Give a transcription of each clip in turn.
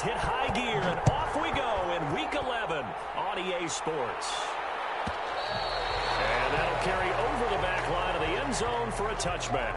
hit high gear, and off we go in Week 11 on EA Sports. And that'll carry over the back line of the end zone for a touchback.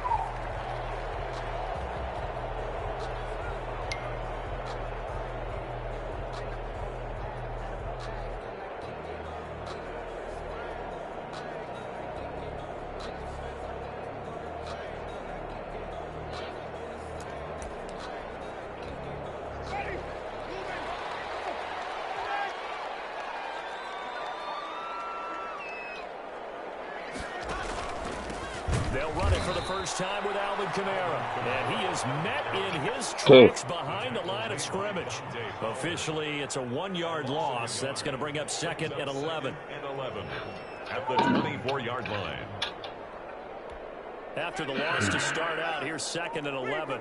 They'll run it for the first time with Alvin Kamara. And he is met in his tracks behind the line of scrimmage. Officially, it's a 1-yard loss. That's going to bring up 2nd and 11. At the 24-yard line. After the loss to start out, here's 2nd and 11.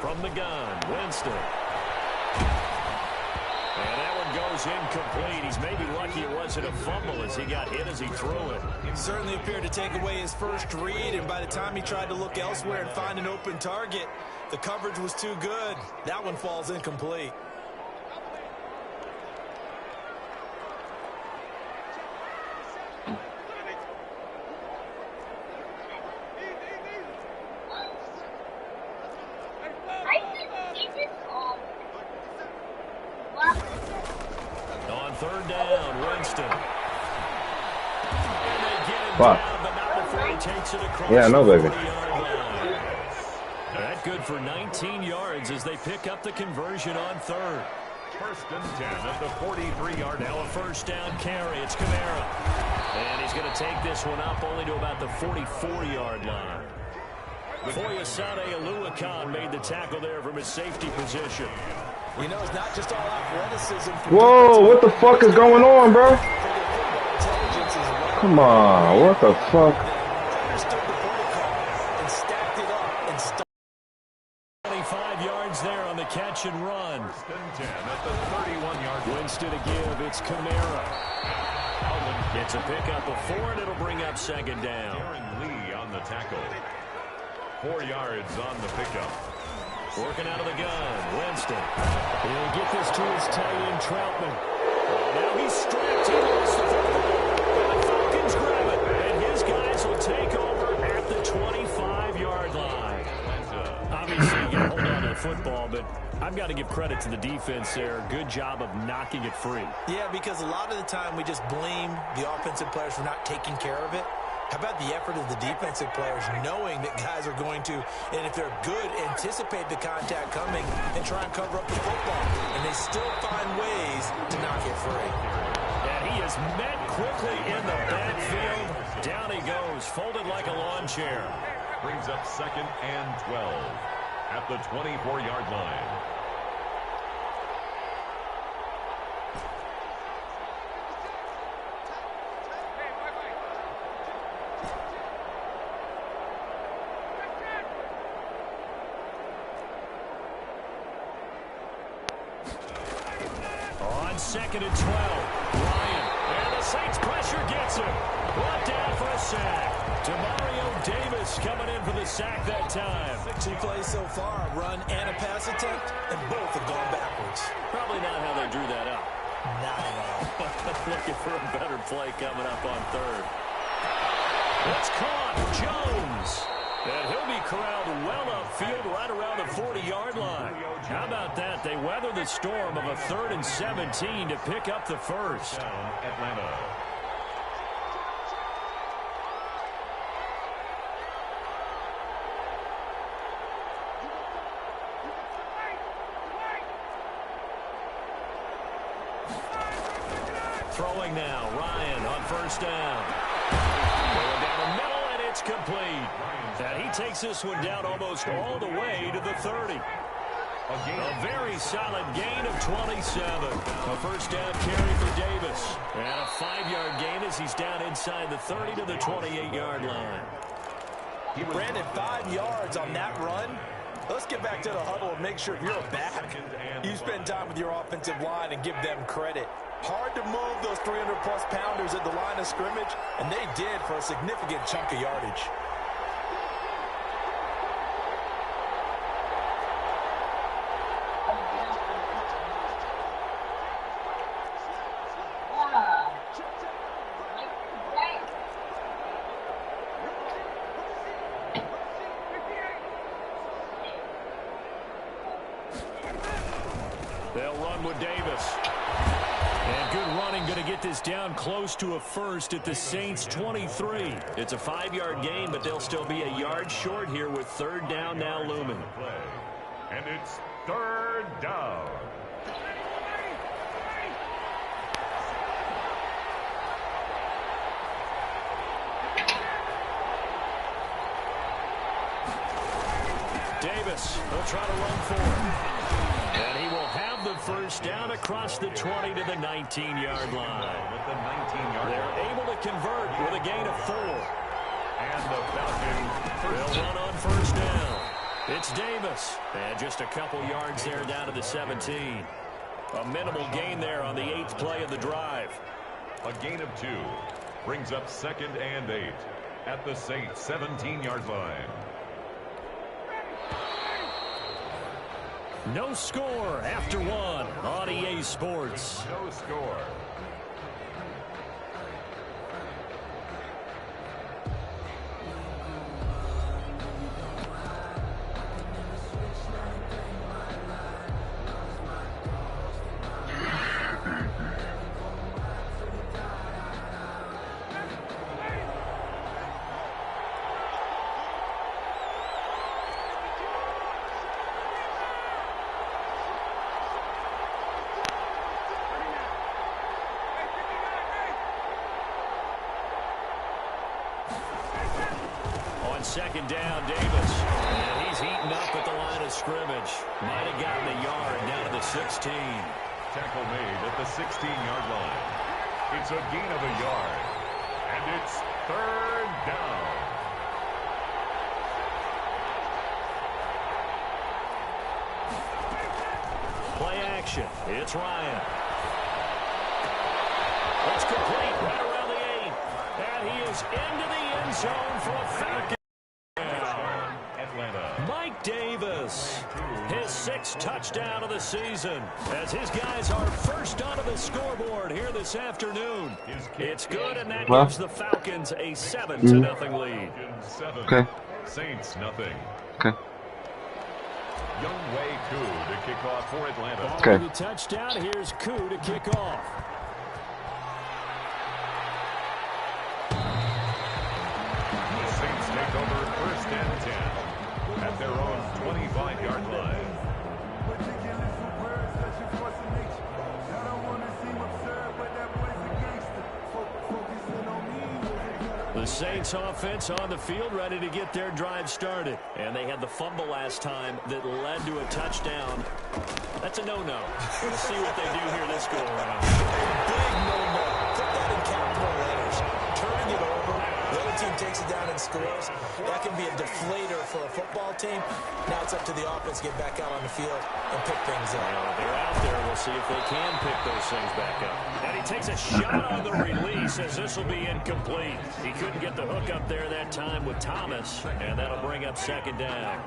From the gun, Winston. And that one goes incomplete. He's maybe lucky it wasn't a fumble as he got hit as he threw it. He certainly appeared to take away his first read, and by the time he tried to look elsewhere and find an open target, the coverage was too good. That one falls incomplete. On 3rd down, Winston. And they get him Wow. down, but not before he takes it across Yeah, no, the baby. 40-yard line. That good for 19 yards as they pick up the conversion on 3rd. 1st and 10 at the 43-yard Now line. a first down carry. It's Kamara. And he's going to take this one up only to about the 44-yard line. Foyesade Aluakan made the tackle there from his safety position. You know, it's not just all athleticism. Whoa, what the fuck is going on, bro? Come on, what the fuck? Understood the protocol and stacked it up and stuck. 25 yards there on the catch and run. 1st and 10 at the 31-yard line. Winston to give. It's Kamara. It's a pickup of 4, and it'll bring up 2nd down. Aaron Lee on the tackle. 4 yards on the pickup. Working out of the gun, Winston. He'll get this to his tight end, Troutman. Now he's strapped. He lost the football. The Falcons grab it, and his guys will take over at the 25-yard line. Obviously, you got to hold on to the football, but I've got to give credit to the defense there. Good job of knocking it free. Yeah, because a lot of the time we just blame the offensive players for not taking care of it. How about the effort of the defensive players knowing that guys are going to, and if they're good, anticipate the contact coming and try and cover up the football. And they still find ways to knock it free. And he is met quickly in the backfield. Down he goes, folded like a lawn chair. Brings up 2nd and 12 at the 24-yard line. On 2nd and 12, Ryan. And the Saints pressure gets him. Brought down for a sack. Demario Davis coming in for the sack that time. 2 plays so far, a run and a pass attempt, and both have gone backwards. Probably not how they drew that up. Not at all. Looking for a better play coming up on 3rd. It's caught. Jones. And he'll be corralled well upfield right around the 40-yard line. How about that? They weather the storm of a 3rd and 17 to pick up the first. Down Atlanta. Throwing now. Ryan on first down. Going down the middle, and it's complete. And he takes this one down almost all the way to the 30. A very solid gain of 27. A first down carry for Davis. And a 5-yard gain as he's down inside the 30 to the 28-yard line. Brandon, 5 yards on that run. Let's get back to the huddle and make sure if you're a back, you spend time with your offensive line and give them credit. Hard to move those 300-plus pounders at the line of scrimmage, and they did for a significant chunk of yardage. They'll run with Davis. And good running, going to get this down close to a first at the Saints' 23. It's a 5-yard gain, but they'll still be a yard short here with third down now looming. And it's third down. Davis will try to run for it. And he will have the first down across the 20 to the 19-yard line. They're able to convert with a gain of 4. And the Falcons will run on first down. It's Davis. And just a couple yards there down to the 17. A minimal gain there on the 8th play of the drive. A gain of 2 brings up 2nd and 8 at the Saints' 17-yard line. No score after 1 on EA Sports. No score. Second down, Davis. And he's heating up at the line of scrimmage. Might have gotten a yard down to the 16. Tackle made at the 16-yard line. It's a gain of a yard. And it's third down. Play action. It's Ryan. It's complete right around the 8. And he is into the end zone for a Falcon. Mike Davis, his 6th touchdown of the season, as his guys are first onto the scoreboard here this afternoon. It's good, and that gives the Falcons a 7-0 lead. Okay. Saints nothing. Okay. Young Wei Koo to kick off for Atlanta. Okay. The touchdown. Here's Koo to kick off. The Saints take over 1st and 10 at their own 25-yard line. The Saints offense on the field ready to get their drive started. And they had the fumble last time that led to a touchdown. That's a no-no. Let's see what they do here this go-around. Big no-no. Put that in capital letters. Turning it over. The other team takes it down and scores. That can be a deflator for a football team. Now it's up to the offense to get back out on the field and pick things up. Well, they're out there. We'll see if they can pick those things back up. And he takes a shot on the release as this will be incomplete. He couldn't get the hook up there that time with Thomas, and that'll bring up 2nd down.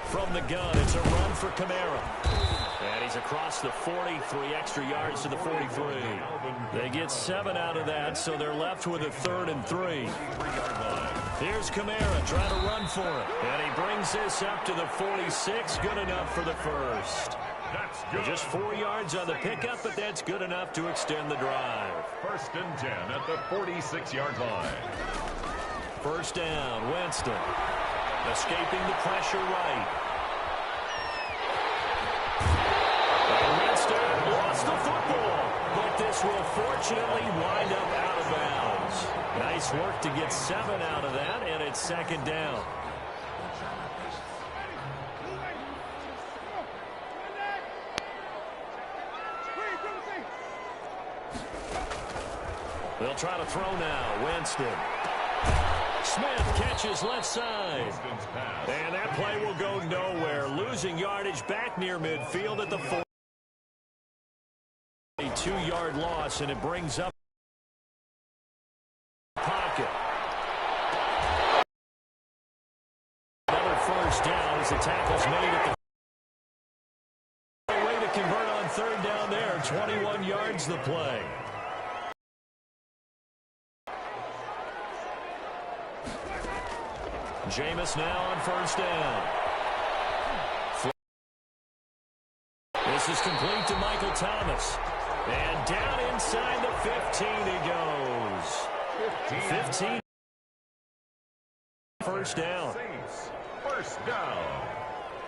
From the gun, it's a run for Kamara. And he's across the 40, 3 extra yards to the 43. They get 7 out of that, so they're left with a 3rd and 3. Here's Kamara trying to run for it. And he brings this up to the 46. Good enough for the first. That's good. Just 4 yards on the pickup, but that's good enough to extend the drive. 1st and 10 at the 46-yard line. First down, Winston. Escaping the pressure right. And Winston lost the football, but this will fortunately wind up out of bounds. Nice work to get 7 out of that, and it's 2nd down. They'll try to throw now. Winston. Smith catches left side. And that play will go nowhere. Losing yardage back near midfield at the 4. A 2-yard loss, and it brings up pocket. Another first down as the tackle's made at the way to convert on third down there. 21 yards the play. Jameis now on first down. This is complete to Michael Thomas. And down inside the 15 he goes. 15. First down. First down.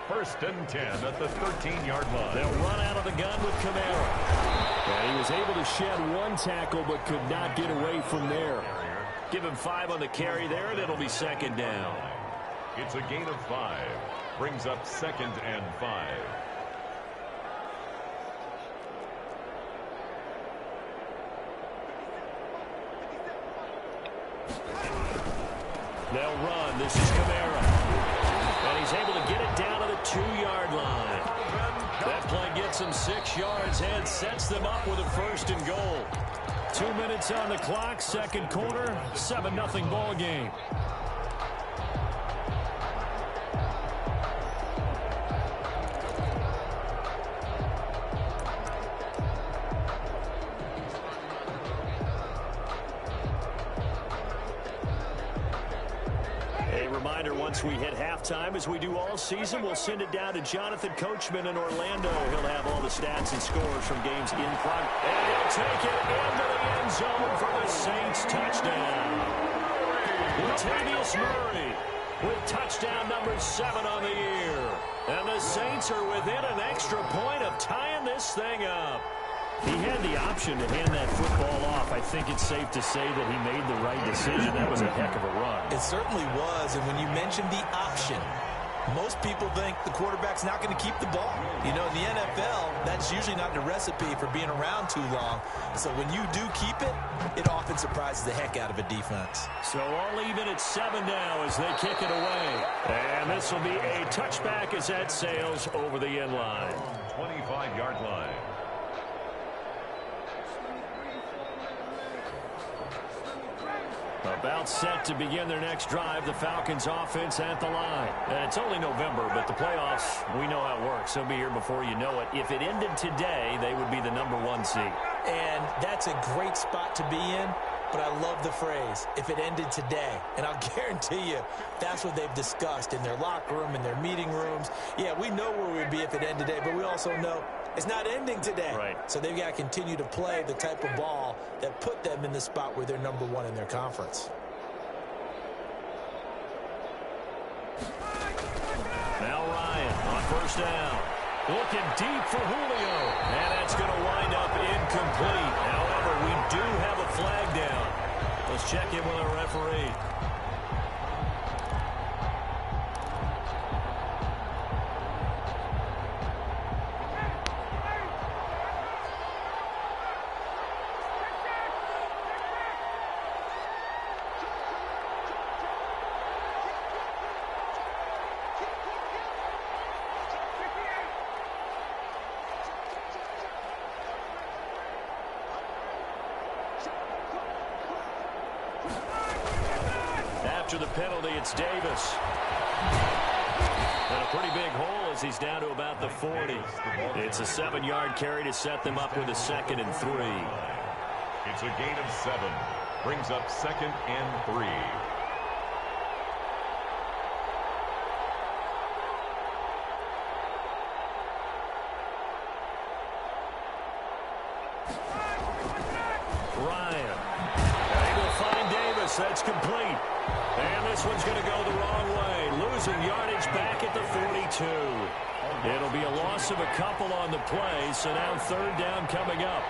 First and 10 at the 13-yard line. They'll run out of the gun with Kamara. And he was able to shed one tackle but could not get away from there. Give him 5 on the carry there, and it'll be second down. It's a gain of 5. Brings up second and 5. They'll run. This is Kamara. And he's able to get it down to the 2-yard line. That play gets him 6 yards and sets them up with a first and goal. 2 minutes on the clock, second quarter, 7-0 ball game. Once we hit halftime, as we do all season, we'll send it down to Jonathan Coachman in Orlando. He'll have all the stats and scores from games in progress. And he'll take it into the end zone for the Saints touchdown. Latavius Murray with touchdown number 7 on the year. And the Saints are within an extra point of tying this thing up. He had the option to hand that football off. I think it's safe to say that he made the right decision. That was a heck of a run. It certainly was, and when you mentioned the option, most people think the quarterback's not going to keep the ball. You know, in the NFL, that's usually not the recipe for being around too long. So when you do keep it, it often surprises the heck out of a defense. So all even at 7 now as they kick it away. And this will be a touchback as that sails over the end line. 25-yard line. About set to begin their next drive, the Falcons offense at the line. And it's only November, but the playoffs, we know how it works. They'll be here before you know it. If it ended today, they would be the number 1 seed. And that's a great spot to be in, but I love the phrase, if it ended today. And I'll guarantee you, that's what they've discussed in their locker room, in their meeting rooms. Yeah, we know where we'd be if it ended today, but we also know it's not ending today. Right. So they've got to continue to play the type of ball that put them in the spot where they're number 1 in their conference. Now Ryan on first down. Looking deep for Julio. And that's going to wind up incomplete. However, we do have a flag down. Let's check in with our referee. After the penalty, it's Davis. And a pretty big hole as he's down to about the 40. It's a 7-yard carry to set them up with a 2nd and 3. It's a gain of 7. Brings up 2nd and 3. Ryan. They will find Davis. That's complete. And this one's going to go the wrong way. Losing yardage back at the 42. It'll be a loss of a couple on the play, so now 3rd down coming up.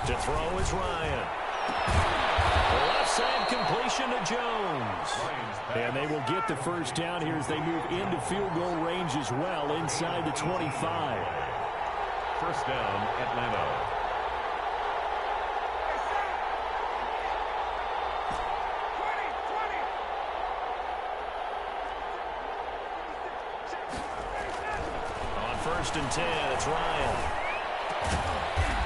To throw is Ryan. Left side completion to Jones. And they will get the first down here as they move into field goal range as well inside the 25. First down, Atlanta. first and 10. It's Ryan.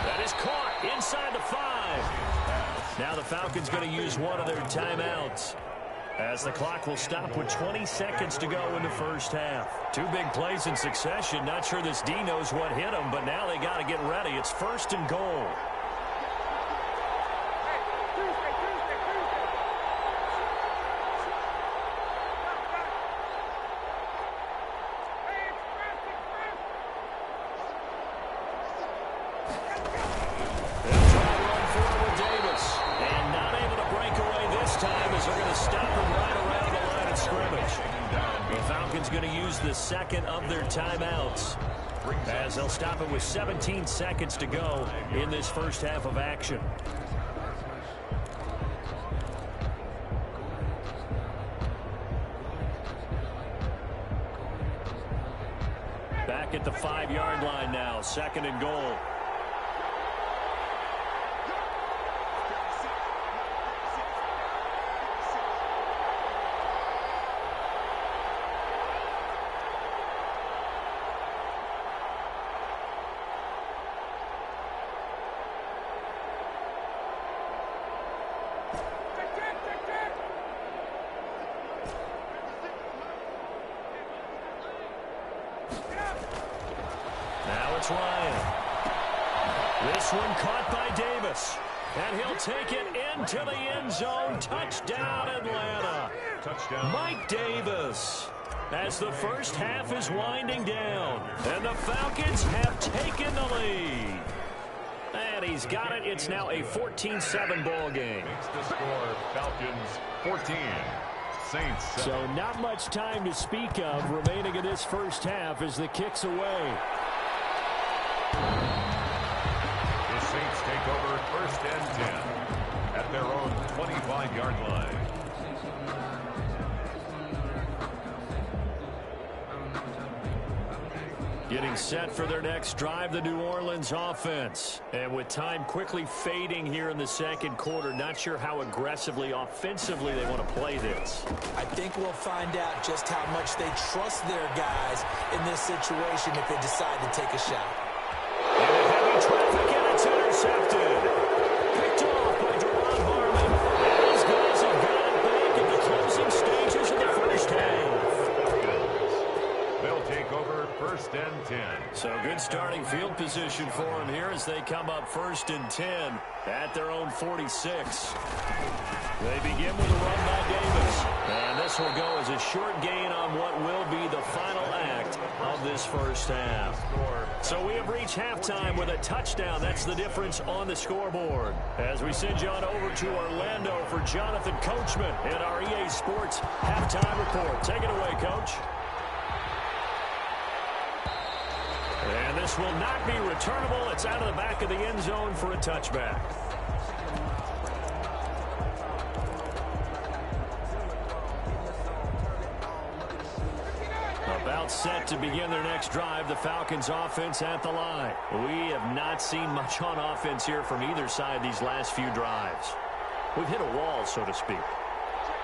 That is caught inside the 5. Now the Falcons going to use one of their timeouts, as the clock will stop with 20 seconds to go in the first half. 2 big plays in succession. Not sure this D knows what hit them, but now they got to get ready. It's first and goal. Second of their timeouts, as they'll stop it with 17 seconds to go in this first half of action. Back at the 5-yard line now, second and goal. Ryan. This one caught by Davis, and he'll take it into the end zone. Touchdown, Atlanta. Touchdown. Mike Davis, as the first half is winding down, and the Falcons have taken the lead. And he's got it. It's now a 14-7 ball game. Makes the score Falcons 14. Saints. So not much time to speak of remaining in this first half as the kick's away. The Saints take over first and 10 at their own 25-yard line. Getting set for their next drive, the New Orleans offense. And with time quickly fading here in the second quarter, not sure how aggressively, offensively they want to play this. I think we'll find out just how much they trust their guys in this situation if they decide to take a shot. Traffic, and it's intercepted. Picked off by Deron Harmon. These guys have got it back in the closing stages of the first half. They'll take over first and 10. So good starting field position for them here as they come up first and 10 at their own 46. They begin with a run by Davis. And this will go as a short gain on what will be the final act of this first half. So we have reached halftime with a touchdown. That's the difference on the scoreboard. As we send you on over to Orlando for Jonathan Coachman in our EA Sports halftime report. Take it away, Coach. And this will not be returnable. It's out of the back of the end zone for a touchback. About set to begin their next drive, the Falcons offense at the line. We have not seen much on offense here from either side these last few drives. We've hit a wall, so to speak.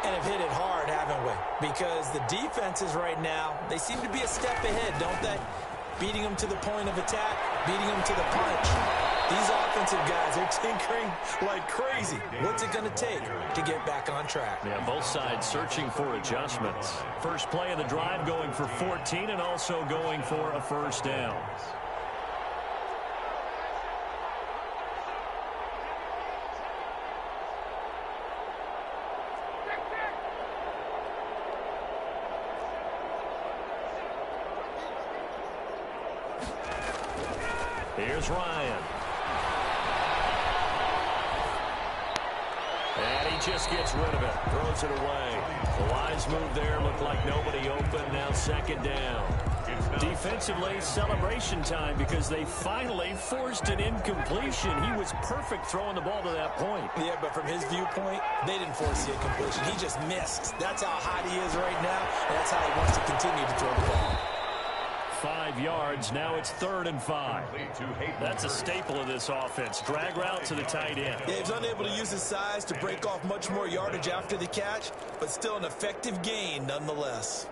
And have hit it hard, haven't we? Because the defenses right now, they seem to be a step ahead, don't they? Beating them to the point of attack, beating them to the punch. These offensive guys are tinkering like crazy. What's it going to take to get back on track? Yeah, both sides searching for adjustments. First play of the drive going for 14 and also going for a first down. Here's Ryan. And he just gets rid of it. Throws it away. The wise move there. Looked like nobody open. Now second down. Defensively, celebration time because they finally forced an incompletion. He was perfect throwing the ball to that point. Yeah, but from his viewpoint, they didn't force the incompletion. He just missed. That's how hot he is right now, and that's how he wants to continue to throw the ball. 5 yards. Now it's 3rd and 5. That's a staple of this offense. Drag route to the tight end. Yeah, he's unable to use his size to break off much more yardage after the catch, but still an effective gain nonetheless.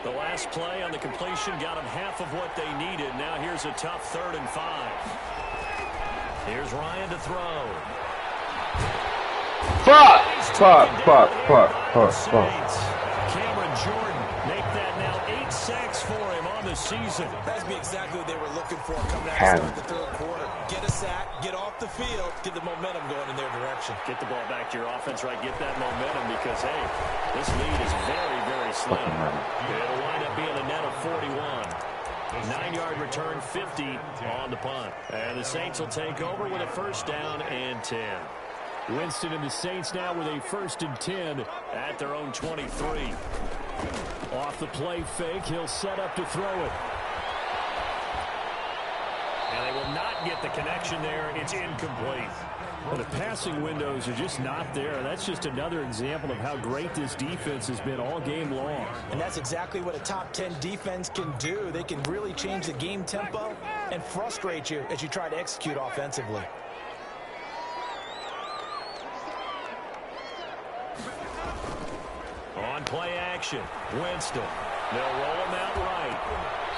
The last play on the completion got them half of what they needed. Now here's a tough 3rd and 5. Here's Ryan to throw. Fuck! Cameron Jordan make that now 8 sacks for him on the season. That's exactly what they were looking for coming out of the 3rd quarter. Get a sack, get off the field, get the momentum going in their direction. Get the ball back to your offense, right? Get that momentum because, hey, this lead is very, very slim. It'll wind up being a net of 41. 9-yard return, 50 on the punt. And the Saints will take over with a 1st down and 10. Winston and the Saints now with a 1st and 10 at their own 23. Off the play fake, he'll set up to throw it. And they will not get the connection there. It's incomplete. Well, the passing windows are just not there. That's just another example of how great this defense has been all game long. And that's exactly what a top 10 defense can do. They can really change the game tempo and frustrate you as you try to execute offensively. On play action, Winston. They'll roll him out right.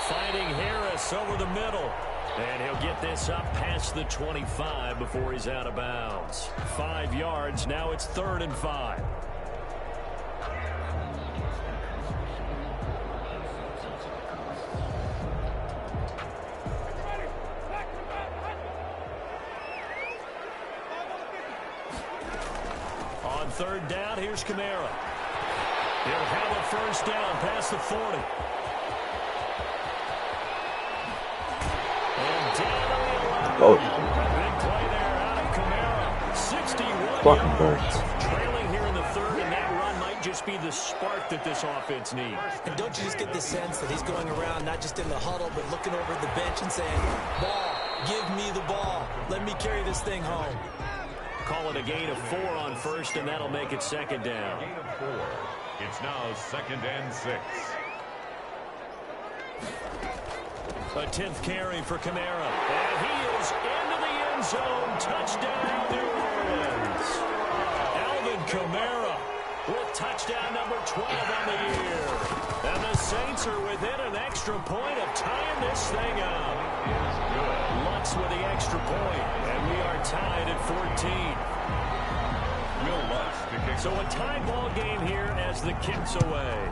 Finding Harris over the middle. And he'll get this up past the 25 before he's out of bounds. 5 yards. Now it's 3rd and 5. On 3rd down, here's Kamara. He'll have a 1st down past the 40. Oh, big play there out of Kamara. 61 fucking yards. Trailing here in the 3rd, and that run might just be the spark that this offense needs. And don't you just get the sense that he's going around not just in the huddle, but looking over at the bench and saying, ball, give me the ball. Let me carry this thing home. Call it a gain of 4 on 1st, and that'll make it 2nd down. Gain of 4. It's now 2nd and 6. A 10th carry for Kamara. And he is into the end zone. Touchdown, New Orleans. Alvin Kamara with touchdown number 12 on the year. And the Saints are within an extra point of tying this thing up. Lutz with the extra point. And we are tied at 14. Will Lutz to kick. So a tie ball game here as the kick's away.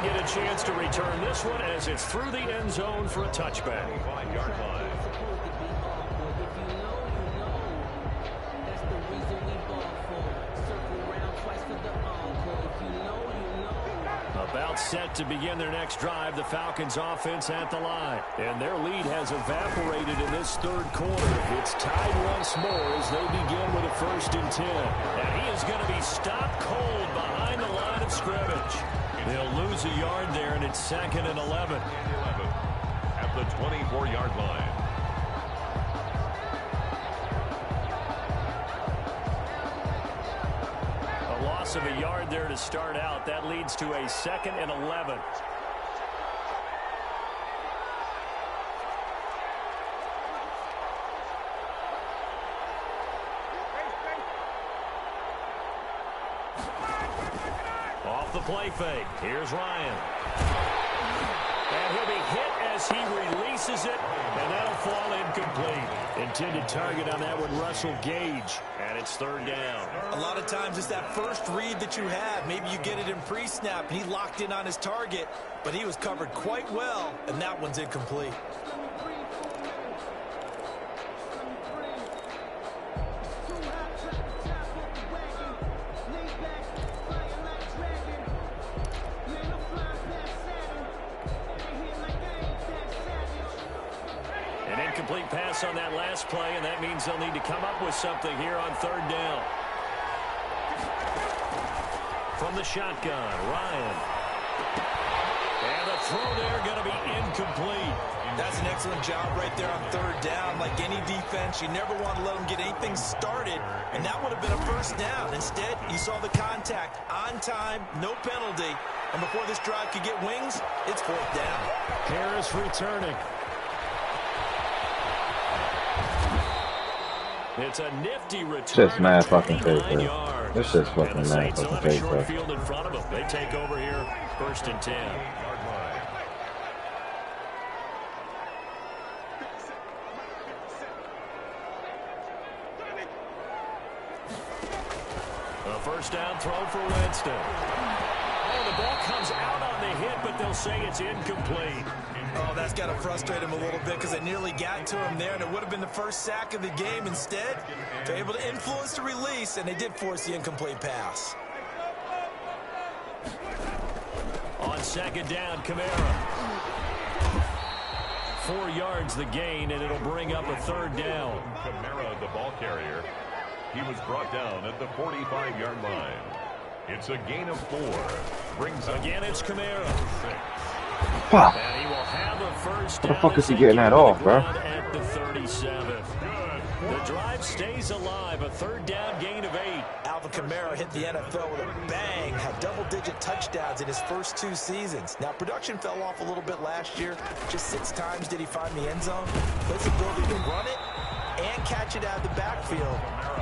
Get a chance to return this one as it's through the end zone for a touchback. 5-yard line. About set to begin their next drive, the Falcons offense at the line. And their lead has evaporated in this 3rd quarter. It's tied once more as they begin with a 1st and 10. And he is going to be stopped cold behind the line of scrimmage. They'll lose a yard there, and it's 2nd and 11. At the 24-yard line. A loss of a yard there to start out. That leads to a 2nd and 11. Off the play fake. Here's Ryan. And he'll be hit as he releases it, and that'll fall incomplete. Intended target on that one, Russell Gage, and it's 3rd down. A lot of times it's that first read that you have. Maybe you get it in pre-snap, and he locked in on his target, but he was covered quite well, and that one's incomplete. Incomplete pass on that last play, and that means they'll need to come up with something here on 3rd down. From the shotgun, Ryan. And the throw there going to be incomplete. That's an excellent job right there on 3rd down. Like any defense, you never want to let them get anything started, and that would have been a 1st down. Instead, you saw the contact on time, no penalty, and before this drive could get wings, it's 4th down. Harris returning. It's a nifty return. Just mad fucking 39 crazy. yards. This shit's And fucking the mad Saints fucking on a crazy. short field in front of them. They take over here, 1st and 10. A first down throw for Winston. Oh, the ball comes out on the hit, but they'll say it's incomplete. Oh, that's got to frustrate him a little bit because they nearly got to him there, and it would have been the first sack of the game. Instead, they're able to influence the release, and they did force the incomplete pass. On 2nd down, Kamara. 4 yards the gain, and it'll bring up a 3rd down. Kamara, the ball carrier. He was brought down at the 45-yard line. It's a gain of 4. Brings up Again, it's Kamara. 6. Fuck. And he will have a first What down. the fuck is he getting that off, bro? At the 37. The drive stays alive. A 3rd down gain of 8. Alvin Kamara hit the NFL with a bang, had double-digit touchdowns in his first 2 seasons. Now, production fell off a little bit last year. Just 6 times did he find the end zone. But his ability to run it and catch it out of the backfield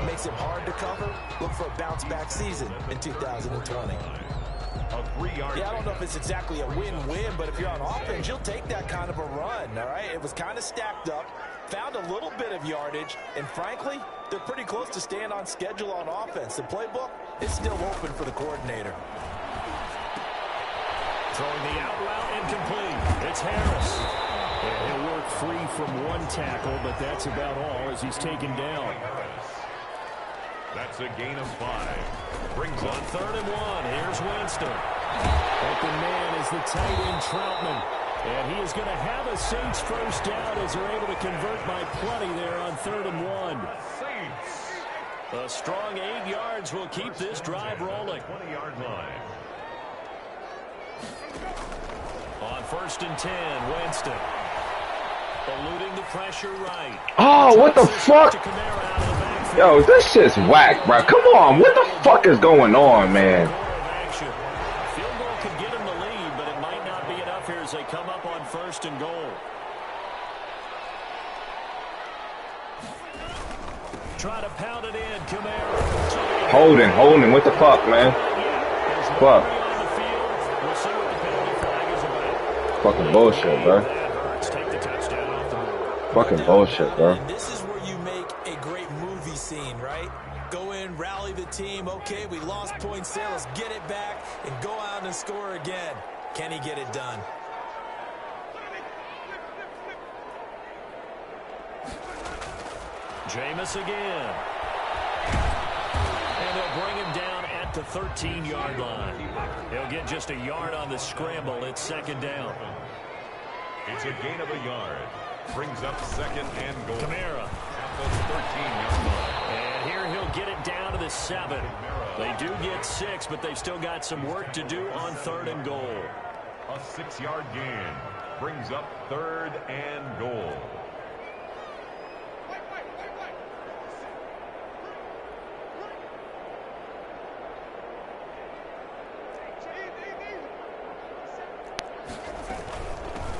makes him hard to cover. Look for a bounce-back season in 2020. A 3-yard. Yeah, I don't know if it's exactly a win-win, but if you're on offense, you'll take that kind of a run, all right? It was kind of stacked up, found a little bit of yardage, and frankly, they're pretty close to staying on schedule on offense. The playbook is still open for the coordinator. Throwing the out route incomplete. It's Harris. And he'll work free from 1 tackle, but that's about all as he's taken down. That's a gain of 5. Brings On up 3rd and 1, here's Winston. Open man is the tight end Troutman. And he is going to have a Saints first down as they're able to convert by plenty there on 3rd and 1. Saints. A strong 8 yards will keep this drive rolling. 20-yard line. On 1st and 10, Winston. Eluding the pressure right. Oh, what the fuck? Yo, this shit's whack, bro. Come on. What the fuck is going on, man? Field goal could get him the lead, but it might not be enough here as they come up on 1st and goal. Try to pound it in, Kamara. Holding. What the fuck, man? Fuck. We'll see what the penalty flag is about. Fucking bullshit, bro. Take the touchdown off the board. Fucking bullshit, bro. And this is where you make a great movie scene, right? Go in, rally the team. Okay, we lost points there. Let's get it back and go out and score again. Can he get it done? Jameis again. And they'll bring him down at the 13-yard line. He'll get just a yard on the scramble. It's 2nd down. It's a gain of a yard. Brings up 2nd and goal. Kamara. At the 13-yard line. And here he'll get it down to the 7. They do get 6, but they've still got some work to do on 3rd and goal. A 6-yard gain. Brings up 3rd and goal.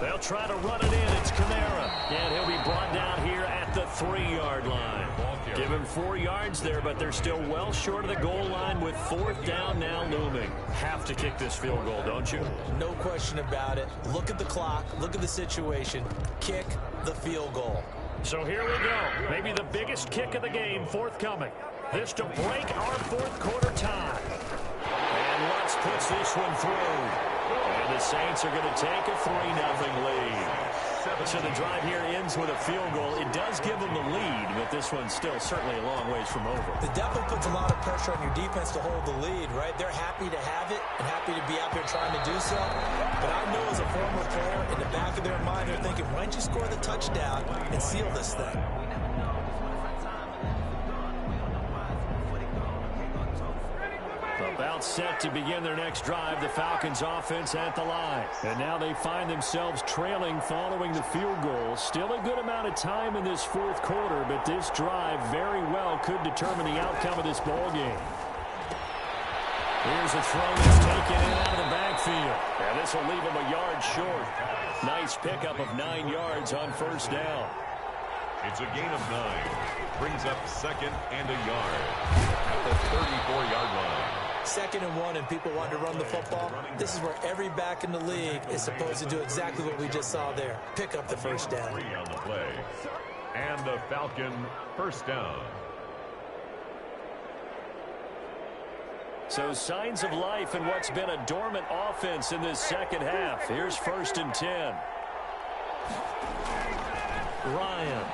They'll try to run it in. It's Kamara. And he'll be brought down here at the 3-yard line. Give him 4 yards there, but they're still well short of the goal line with 4th down now looming. Have to kick this field goal, don't you? No question about it. Look at the clock. Look at the situation. Kick the field goal. So here we go. Maybe the biggest kick of the game forthcoming. This to break our 4th quarter tie. And Lutz puts this one through. And the Saints are going to take a 3-0 lead. So the drive here ends with a field goal. It does give them the lead, but this one's still certainly a long ways from over. It definitely puts a lot of pressure on your defense to hold the lead, right? They're happy to have it and happy to be out there trying to do so. But I know as a former player, in the back of their mind, they're thinking, why don't you score the touchdown and seal this thing? About set to begin their next drive, the Falcons offense at the line. And now they find themselves trailing following the field goal. Still a good amount of time in this 4th quarter, but this drive very well could determine the outcome of this ball game. Here's a throw that's taken in out of the backfield. And this will leave him a yard short. Nice pickup of 9 yards on 1st down. It's a gain of 9. Brings up 2nd and a yard at the 34-yard line. 2nd and 1, and people want to run the football. This is where every back in the league is supposed to do exactly what we just saw there. Pick up the first down. 3 on the play. And the Falcon first down. So signs of life in what's been a dormant offense in this second half. Here's 1st and 10. Ryan.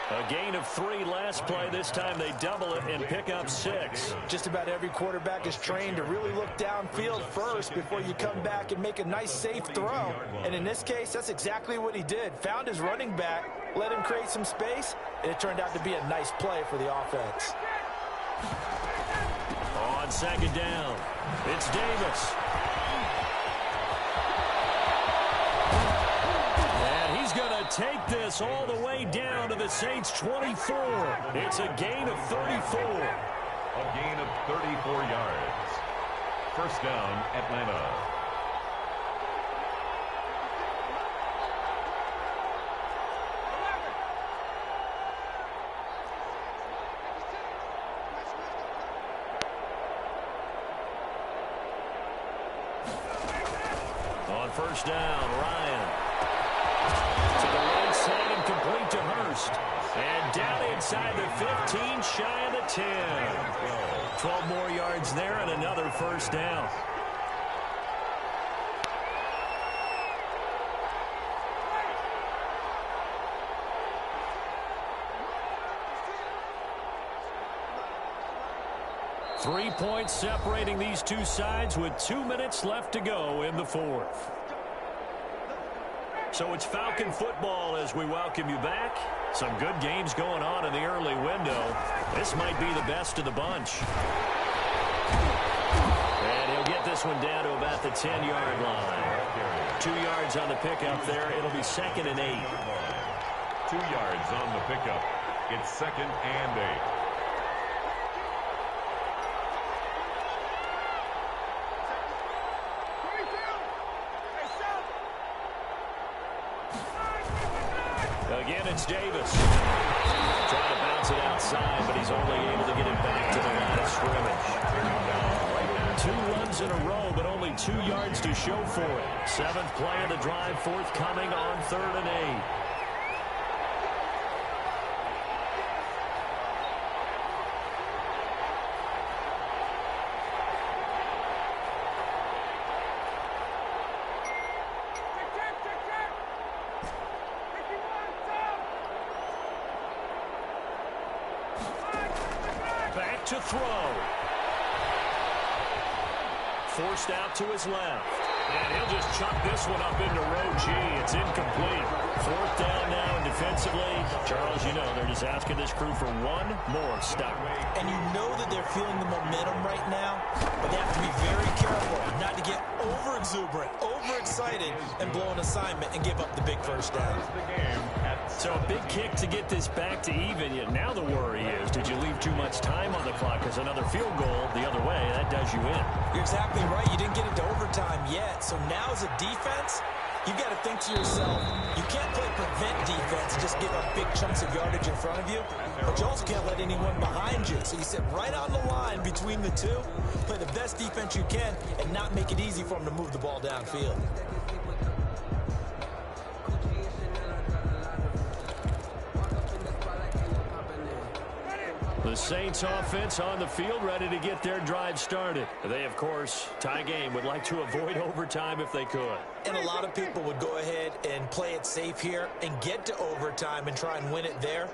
A gain of 3 last play. This time they double it and pick up 6. Just about every quarterback is trained to really look downfield first before you come back and make a nice, safe throw. And in this case, that's exactly what he did. Found his running back, let him create some space, and it turned out to be a nice play for the offense. On 2nd down, it's Davis. And he's going to take this all the way down to the Saints' 24. It's a gain of 34. A gain of 34 yards. First down, Atlanta. On 1st down, Ryan. To the right side and complete to Hurst. And down inside the 15, shy of the 10. 12 more yards there and another 1st down. Three points separating these two sides with 2 minutes left to go in the 4th. So it's Falcon football as we welcome you back. Some good games going on in the early window. This might be the best of the bunch. And he'll get this one down to about the 10-yard line. 2 yards on the pickup there. It'll be 2nd and 8. 2 yards on the pickup. It's 2nd and 8. Again, it's Davis. Trying to bounce it outside, but he's only able to get it back to the line of scrimmage. 2 runs in a row, but only 2 yards to show for it. 7th play of the drive forthcoming on 3rd and 8. To throw. Forced out to his left. And he'll just chuck this one up into row G. It's incomplete. 4th down now, and defensively, Charles, you know, they're just asking this crew for one more stop. And you know that they're feeling the momentum right now, but they have to be very careful not to get over-exuberant, overexcited, and blow an assignment and give up the big 1st down. So a big kick to get this back to even. Yet now the worry is, did you leave too much time on the clock? Because another field goal the other way, that does you in. You're exactly right. You didn't get into overtime yet. So now as a defense, you've got to think to yourself, you can't play prevent defense and just give up big chunks of yardage in front of you. But you also can't let anyone behind you. So you sit right on the line between the two, play the best defense you can, and not make it easy for them to move the ball downfield. The Saints offense on the field, ready to get their drive started. They, of course, tie game, would like to avoid overtime if they could. And a lot of people would go ahead and play it safe here and get to overtime and try and win it there.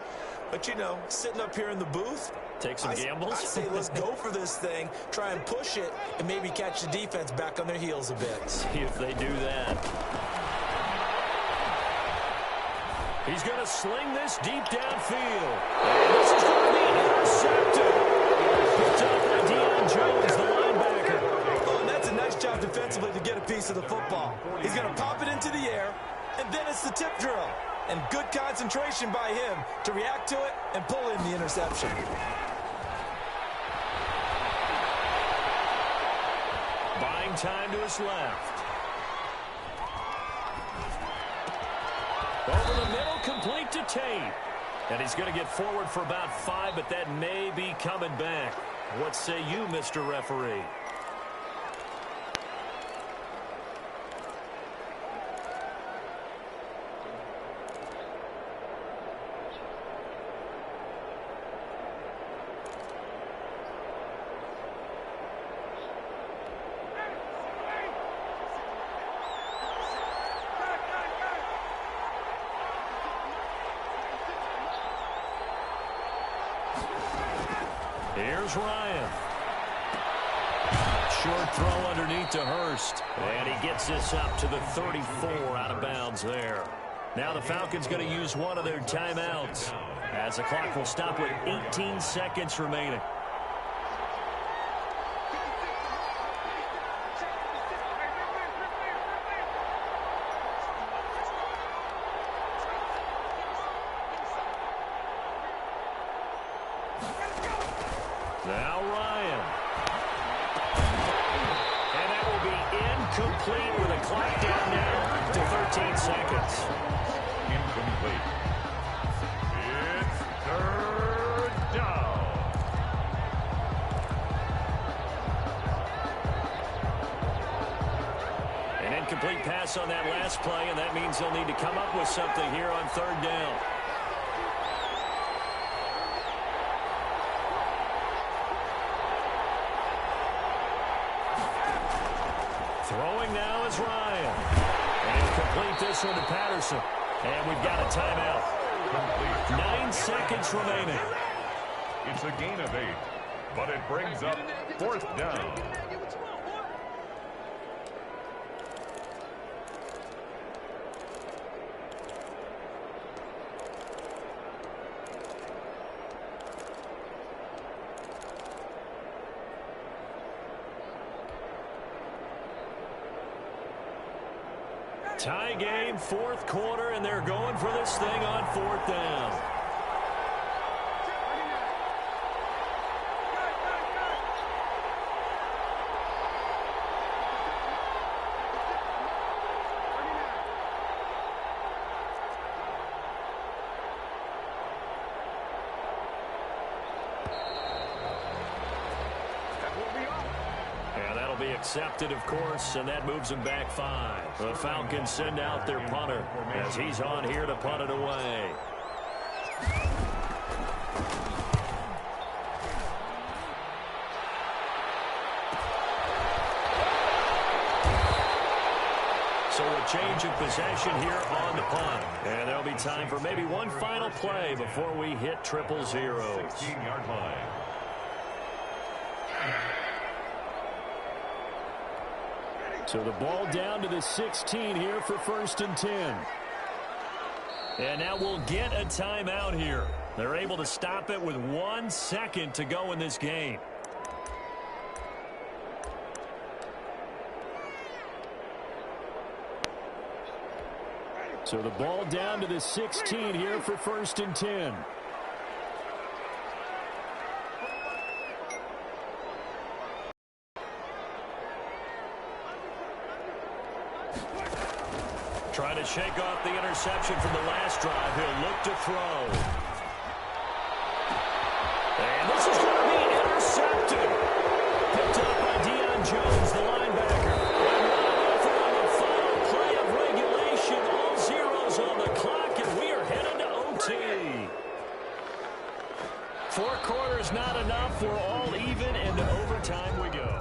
But, you know, sitting up here in the booth, take some gambles. I say let's go for this thing, try and push it, and maybe catch the defense back on their heels a bit. See if they do that. He's going to sling this deep downfield. And this is going to be intercepted. Picked up by Deion Jones, the linebacker. Oh, and that's a nice job defensively to get a piece of the football. He's going to pop it into the air, and then it's the tip drill. And good concentration by him to react to it and pull in the interception. Buying time to his left. Over the middle, complete to Tate. And he's going to get forward for about 5, but that may be coming back. What say you, Mr. Referee? Here's Ryan. Short throw underneath to Hurst. And he gets this up to the 34 out of bounds there. Now the Falcons going to use one of their timeouts as the clock will stop with 18 seconds remaining. Now Ryan. And that will be incomplete with a clock down now to 13 seconds. Incomplete. It's third down. An incomplete pass on that last play, and that means they'll need to come up with something here on third down. Throwing now is Ryan. And he'll complete this one to Patterson. And we've got a timeout. 9 seconds remaining. It's a gain of 8, but it brings up fourth down. Tie game, fourth quarter, and they're going for this thing on fourth down. Accepted, of course, and that moves him back 5. The Falcons send out their punter as he's on here to punt it away. So a change of possession here on the punt. And there'll be time for maybe one final play before we hit 000. 16-yard line. So the ball down to the 16 here for 1st and 10. And now we'll get a timeout here. They're able to stop it with 1 second to go in this game. So the ball down to the 16 here for 1st and 10. Trying to shake off the interception from the last drive. He'll look to throw. And this is going to be intercepted. Picked up by Deion Jones, the linebacker. And on the final play of regulation, all zeros on the clock, and we are headed to OT. 4 quarters not enough. We're all even, and to overtime we go.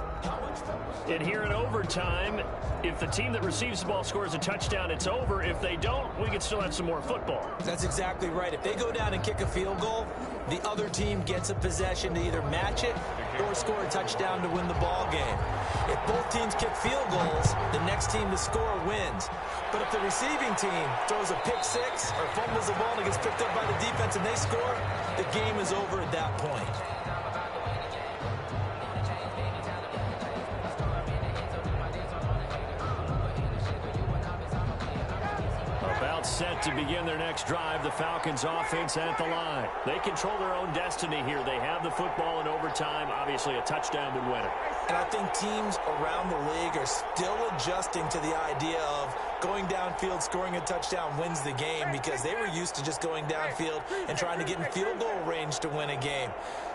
And here in overtime, if the team that receives the ball scores a touchdown, it's over. If they don't, we can still have some more football. That's exactly right. If they go down and kick a field goal, the other team gets a possession to either match it or score a touchdown to win the ball game. If both teams kick field goals, the next team to score wins. But if the receiving team throws a pick 6 or fumbles the ball and it gets picked up by the defense and they score, the game is over at that point. Set to begin their next drive. The Falcons offense at the line. They control their own destiny here. They have the football in overtime. Obviously, a touchdown would win it. And I think teams around the league are still adjusting to the idea of going downfield, scoring a touchdown wins the game because they were used to just going downfield and trying to get in field goal range to win a game.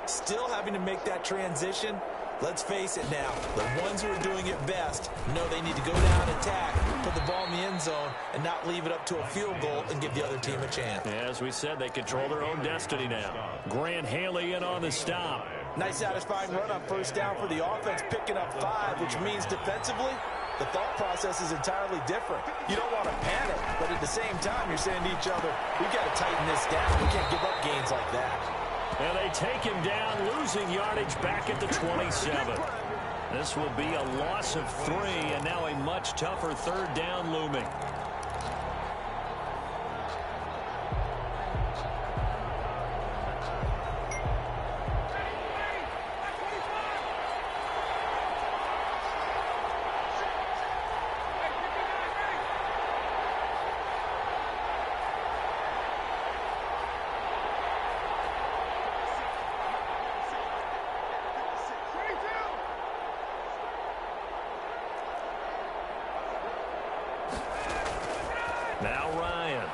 Still having to make that transition. Let's face it now, the ones who are doing it best know they need to go down, attack, put the ball in the end zone, and not leave it up to a field goal and give the other team a chance. As we said, they control their own destiny now. Grant Haley in on the stop. Nice satisfying run on first down for the offense, picking up 5, which means defensively, the thought process is entirely different. You don't want to panic, but at the same time, you're saying to each other, we've got to tighten this down. We can't give up gains like that. And they take him down, losing yardage back at the 27. This will be a loss of 3, and now a much tougher third down looming. Now Ryan.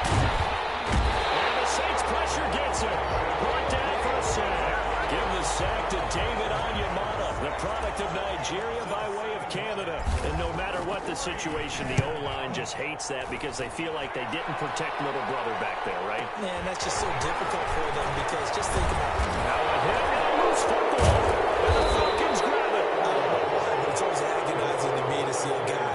And the Saints pressure gets him. Brought down for a sack. Give the sack to David Onyemata, the product of Nigeria by way of Canada. And no matter what the situation, the O-line just hates that because they feel like they didn't protect little brother back there, right? Man, that's just so difficult for them because just think about it. Now a hit and a loose football. And the Falcons grab it. I don't know why, but it's always agonizing to me to see a guy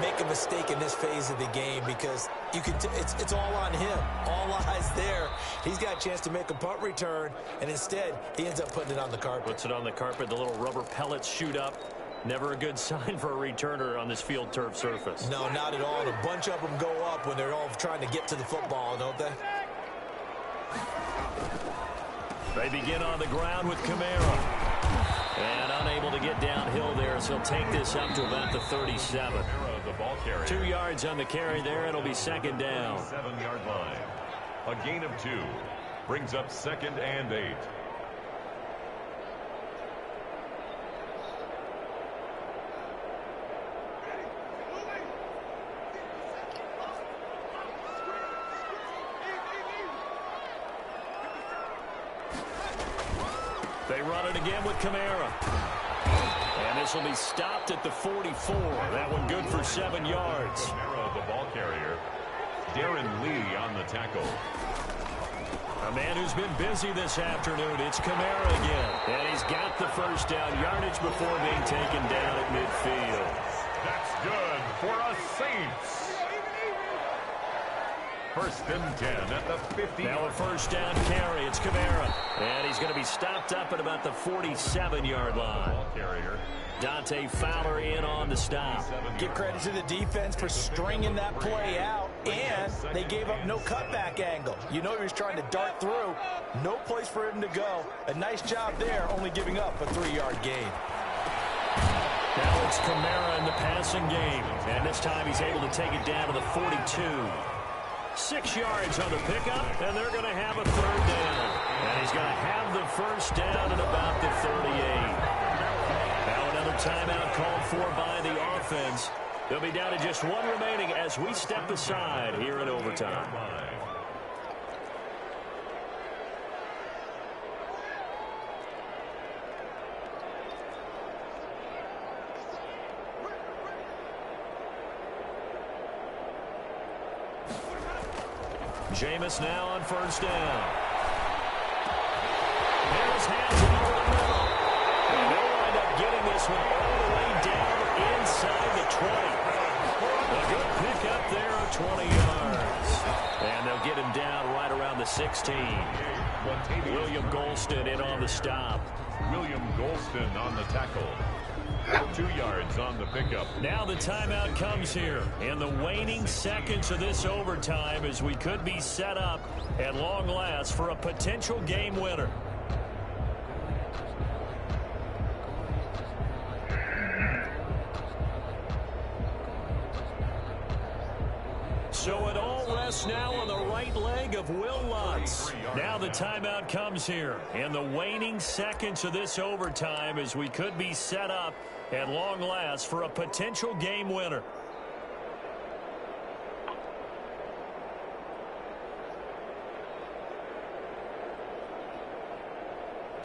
make a mistake in this phase of the game because you can it's all on him. All eyes there. He's got a chance to make a punt return, and instead he ends up putting it on the carpet. Puts it on the carpet. The little rubber pellets shoot up. Never a good sign for a returner on this field turf surface. No, not at all. And a bunch of them go up when they're all trying to get to the football, don't they? They begin on the ground with Kamara. And unable to get downhill there, so he'll take this up to about the 37. The ball carrier. 2 yards on the carry there. It'll be second down. 7-yard line. A gain of 2. Brings up 2nd and 8. They run it again with Kamara. And this will be stopped at the 44. That one good for 7 yards. Kamara, the ball carrier. Darren Lee on the tackle. A man who's been busy this afternoon. It's Kamara again. And he's got the first down yardage before being taken down at midfield. That's good for a Saints. 1st and 10 at the 50. Now a first down carry. It's Kamara. And he's going to be stopped up at about the 47-yard line. Ball carrier. Dante Fowler in on the stop. Give credit to the defense for stringing that play out, and they gave up no cutback angle. You know he was trying to dart through. No place for him to go. A nice job there, only giving up a 3-yard gain. Now it's Kamara in the passing game. And this time he's able to take it down to the 42. 6 yards on the pickup, and they're going to have a third down. And he's going to have the first down at about the 38. Now another timeout called for by the offense. They'll be down to just 1 remaining as we step aside here in overtime. Jameis now on first down. Harris has it over the middle. And they'll wind up getting this one all the way down inside the 20. A good pickup there of 20 yards. And they'll get him down right around the 16. William Golston in on the stop. William Golston on the tackle. 2 yards on the pickup. Now the timeout comes here in the waning seconds of this overtime as we could be set up at long last for a potential game winner. So it all rests now on the right leg of Will Lutz. Now the timeout comes here in the waning seconds of this overtime as we could be set up at long last for a potential game winner.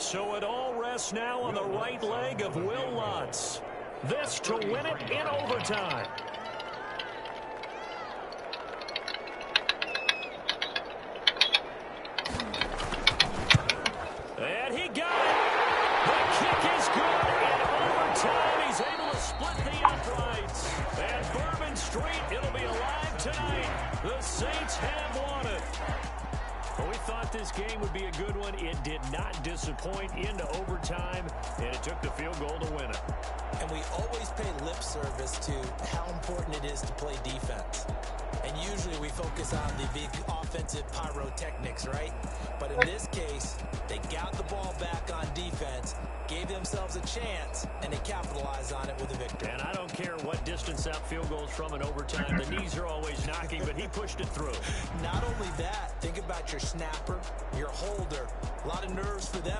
So it all rests now on the right leg of Will Lutz. This to win it in overtime. And he got it. The kick is good. In overtime, he's able to split the uprights. And Bourbon Street, it'll be alive tonight. The Saints have won it. Well, we thought this game would be a good one. It did not disappoint into overtime, and it took the field goal to win it. And we always pay lip service to how important it is to play defense. And usually we focus on the big offensive pyrotechnics, right? But in this case, they got the ball back on defense, gave themselves a chance, and they capitalized on it with a victory. And I don't care what distance that field goes from in overtime. The knees are always knocking, but he pushed it through. Not only that, think about your snapper, your holder. A lot of nerves for them.